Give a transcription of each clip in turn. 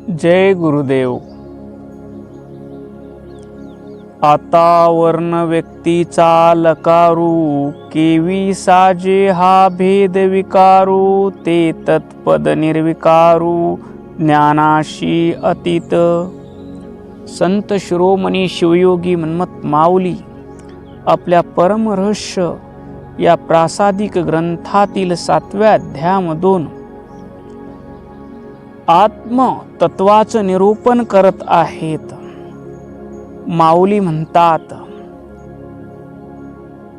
जय गुरुदेव. आता वर्ण व्यक्तीचा लकारू, केवी साजे हा भेद विकारू. ते तत्पद निर्विकारू, ज्ञानाशी अतीत. संत शिरोमणी शिवयोगी मन्मथ माऊली आपल्या परमरहस्य या प्रासादिक ग्रंथातील 7व्या अध्यायामधून आत्मतत्वाचं निरूपण करत आहेत. माऊली म्हणतात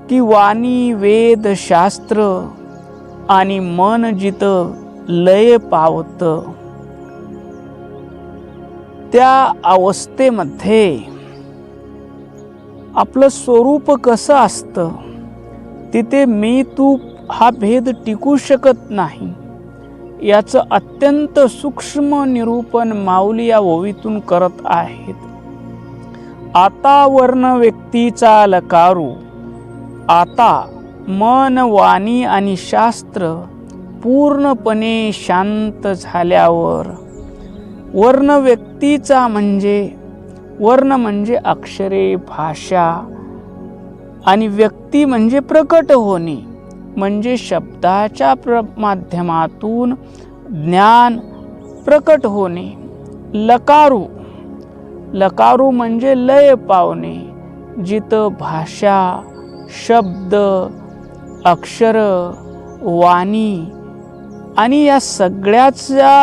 की वाणी वेद शास्त्र आणि मन जित लय पावत, त्या अवस्थेमध्ये आपलं स्वरूप कसं असतं, तिथे मी तू हा भेद टिकू शकत नाही. याचं अत्यंत सूक्ष्म निरूपण माऊली या ओवीतून करत आहेत. आता वर्ण व्यक्तीचा लकारू, आता मन वाणी आणि शास्त्र पूर्णपणे शांत झाल्यावर, वर्ण व्यक्तीचा वर्ण म्हणजे अक्षरे भाषा आणि व्यक्ती म्हणजे प्रकट होणे, म्हणजे शब्दाच्या माध्यमातून ज्ञान प्रकट होणे. लकारू म्हणजे लय पावणे, जिथं भाषा शब्द अक्षर वाणी आणि या सगळ्याचा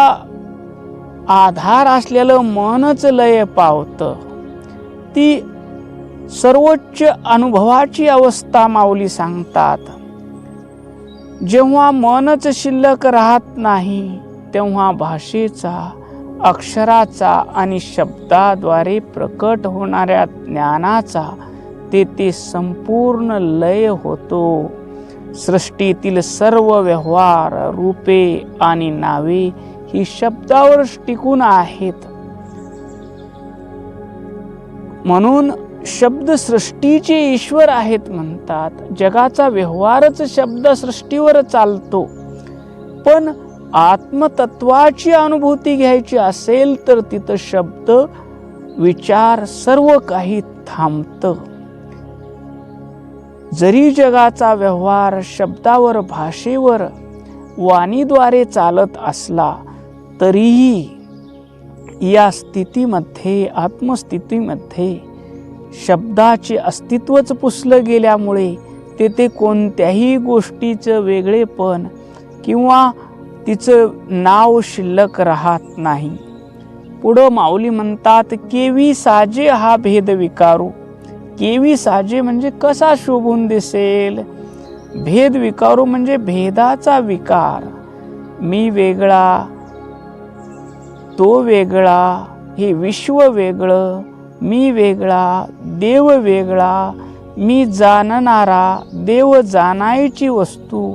आधार असलेलं मनच लय पावतं. ती सर्वोच्च अनुभवाची अवस्था माऊली सांगतात. जेव्हा मनच शिल्लक राहत नाही, तेव्हा भाषेचा अक्षराचा आणि शब्दाद्वारे प्रकट होणाऱ्या ज्ञानाचा तेथे संपूर्ण लय होतो. सृष्टीतील सर्व व्यवहार रूपे आणि नावे ही शब्दावर टिकून आहेत. म्हणून शब्द सृष्टीचे ईश्वर आहेत म्हणतात. जगाचा व्यवहारच शब्द सृष्टीवर चालतो. पण आत्मतत्वाची अनुभूती घ्यायची असेल तर तिथं शब्द विचार सर्व काही थांबतं. जरी जगाचा व्यवहार शब्दावर भाषेवर वाणीद्वारे चालत असला तरीही या स्थितीमध्ये आत्मस्थितीमध्ये शब्दाचे अस्तित्वच पुसलं गेल्यामुळे तेथे कोणत्याही गोष्टीचं वेगळेपण किंवा तिचं नाव शिल्लक राहत नाही. पुढं माऊली म्हणतात, केवी साजे हा भेद विकारू. केवी साजे म्हणजे कसा शोभून दिसेल. भेद विकारू म्हणजे भेदाचा विकार. मी वेगळा तो वेगळा, हे विश्व वेगळं, मी वेगळा देव वेगळा, मी जाणणारा देव जाणायची वस्तू.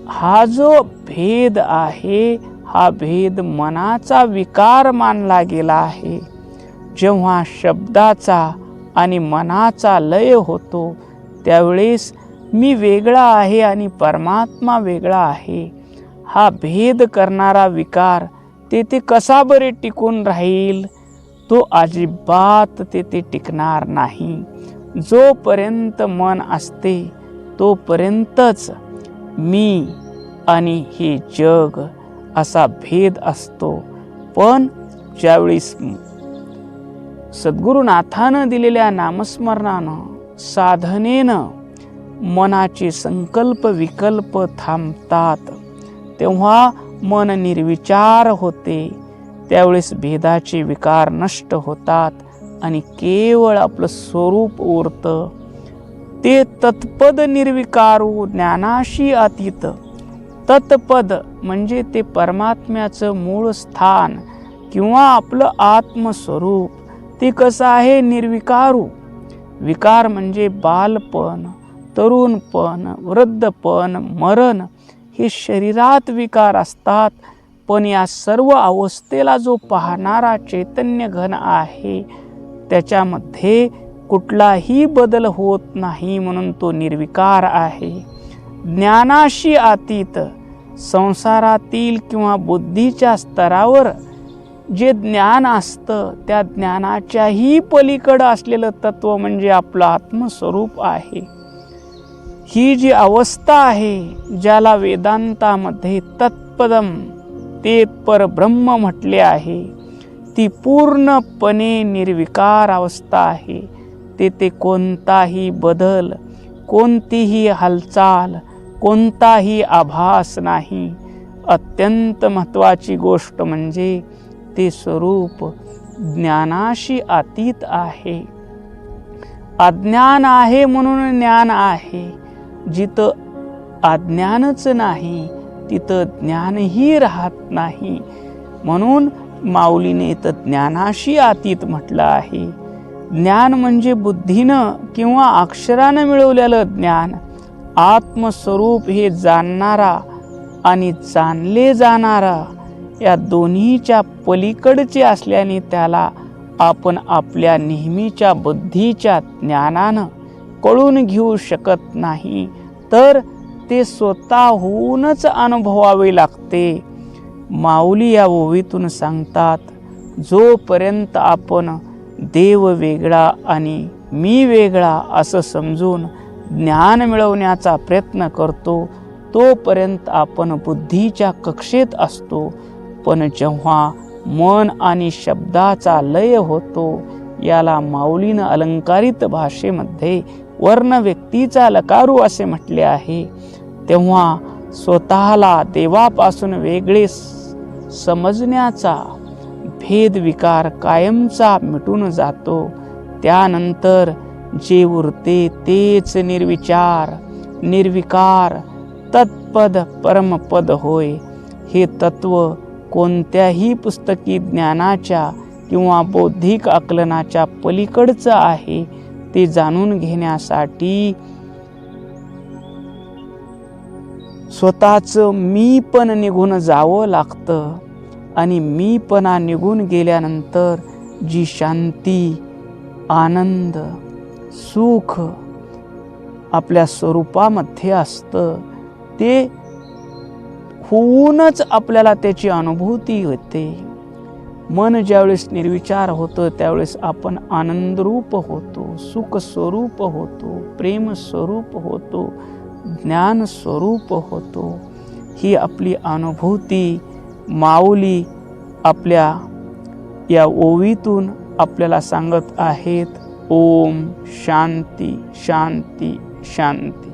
हा जो भेद आहे, हा भेद मनाचा विकार मानला गेला आहे. जेव्हा शब्दाचा आणि मनाचा लय होतो त्यावेळेस मी वेगळा आहे आणि परमात्मा वेगळा आहे, हा भेद करणारा विकार तेथे कसा बरे टिकून राहील. तो अजिबात तेथे टिकणार नाही. जोपर्यंत मन असते तोपर्यंतच मी आणि हे जग असा भेद असतो. पण ज्यावेळी सद्गुरुनाथानं दिलेल्या नामस्मरणानं साधनेनं मनाचे संकल्प विकल्प थांबतात, तेव्हा मन निर्विचार होते. त्यावेळेस भेदाचे विकार नष्ट होतात आणि केवळ आपलं स्वरूप उरतं. ते तत्पद निर्विकारू, ज्ञानाशी अतीत. तत्पद म्हणजे ते परमात्म्याचं मूळ स्थान किंवा आपलं आत्मस्वरूप. ते कसं आहे, निर्विकारू. विकार म्हणजे बालपण, तरुणपण, वृद्धपण, मरण हे शरीरात विकार असतात. पण या सर्व अवस्थेला जो पाहणारा चैतन्य घन आहे त्याच्यामध्ये कुठलाही बदल होत नाही, म्हणून तो निर्विकार आहे. ज्ञानाशी अतीत, संसारातील किंवा बुद्धीच्या स्तरावर जे ज्ञान असतं त्या ज्ञानाच्याही पलीकडं असलेलं तत्व म्हणजे आपलं आत्मस्वरूप आहे. ही जी अवस्था आहे ज्याला वेदांतामध्ये तत्पदम ते परब्रह्म म्हटले आहे, ती पूर्णपणे निर्विकार अवस्था आहे. तेथे कोणताही बदल, कोणतीही हालचाल, कोणताही आभास नाही. अत्यंत महत्त्वाची गोष्ट म्हणजे ते स्वरूप ज्ञानाशी अतीत आहे. अज्ञान आहे म्हणून ज्ञान आहे. जिथं अज्ञानच नाही तिथं ज्ञानही राहत नाही. म्हणून माऊलीने तर ज्ञानाशी अतीत म्हटलं आहे. ज्ञान म्हणजे बुद्धीनं किंवा अक्षरानं मिळवलेलं ज्ञान. आत्मस्वरूप हे जाणणारा आणि जाणले जाणारा या दोन्हीच्या पलीकडचे असल्याने त्याला आपण आपल्या नेहमीच्या बुद्धीच्या ज्ञानानं कळून घेऊ शकत नाही, तर ते स्वतःहूनच अनुभवावे लागते. माऊली या ओवीतून सांगतात, जोपर्यंत आपण देव वेगळा आणि मी वेगळा असं समजून ज्ञान मिळवण्याचा प्रयत्न करतो तोपर्यंत आपण बुद्धीच्या कक्षेत असतो. पण जेव्हा मन आणि शब्दाचा लय होतो, याला माऊलीनं अलंकारित भाषेमध्ये वर्ण व्यक्तीचा लकारू असे म्हटले आहे, तेव्हा स्वतःला देवापासून वेगळे समजण्याचा भेद विकार कायमचा मिटून जातो. त्यानंतर जे उरते तेच निर्विचार, निर्विकार, तत्पद परमपद होय. हे तत्व कोणत्याही पुस्तकी ज्ञानाच्या किंवा बौद्धिक आकलनाच्या पलीकडचं आहे. ते जाणून घेण्यासाठी स्वतःचं मी पण निघून जावं लागतं. आणि मीपणा निघून गेल्यानंतर जी शांती, आनंद, सुख आपल्या स्वरूपामध्ये असतं, ते होऊनच आपल्याला त्याची अनुभूती होते. मन ज्यावेळेस निर्विचार होतं त्यावेळेस आपण आनंदरूप होतो, सुख स्वरूप होतो, प्रेम स्वरूप होतो, ज्ञान स्वरूप होतो. ही आपली अनुभूती माऊली आपल्या या ओवीतून आपल्याला सांगत आहेत. ओम शांती शांती शांती.